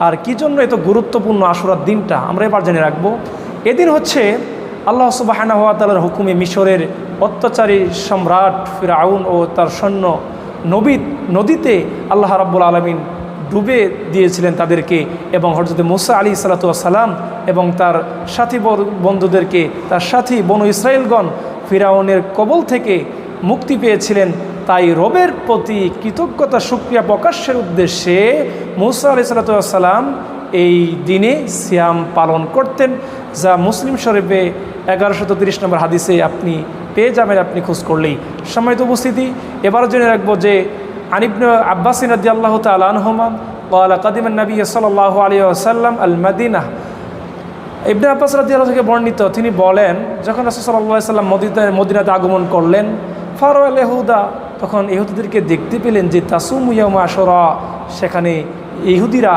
আর কি জন্য এত গুরুত্বপূর্ণ আশুরার দিনটা আমরা এবার জেনে রাখবো। এদিন হচ্ছে আল্লাহ সুবহানাহু ওয়া তাআলার হুকুমে মিশরের অত্যাচারী সম্রাট ফিরআউন ও তার সৈন্য নদীতে আল্লাহ রাব্বুল আলামিন ডুবে দিয়েছিলেন তাদেরকে, এবং হযরত মূসা আলাইহিস সালাম এবং তার সাথী বন্ধুদেরকে, তার সাথী বনু ইসরাইলগণ ফিরআউনের কবল থেকে মুক্তি পেয়েছিলেন। তাই রবের প্রতি কৃতজ্ঞতা শুকরিয়া প্রকাশের উদ্দেশ্যে মূসা আলাইহিস সালাম এই দিনে সিয়াম পালন করতেন, যা মুসলিম শরীফে 1130 নম্বর হাদিসে আপনি পেয়ে যাবেন, আপনি খোঁজ করলেই। সম্মানিত উপস্থিতি, এবার জেনে রাখবো যে ইবনে আব্বাস রাদিয়াল্লাহু তাআলা আনহুমা ক্বালা কাদিমান নবী সাল্লাল্লাহু আলাইহি ওয়াসাল্লাম আল মাদিনা। ইবনে আব্বাস রাদিয়াল্লাহু থেকে বর্ণিত, তিনি বলেন, যখন রাসূল সাল্লাল্লাহু আলাইহি ওয়াসাল্লাম মদিনাতে আগমন করলেন, ফারাআল ইহুদা, তখন ইহুদিদেরকে দেখতে পেলেন যে তাসুমু ইয়াউমা আশুরা, সেখানে ইহুদিরা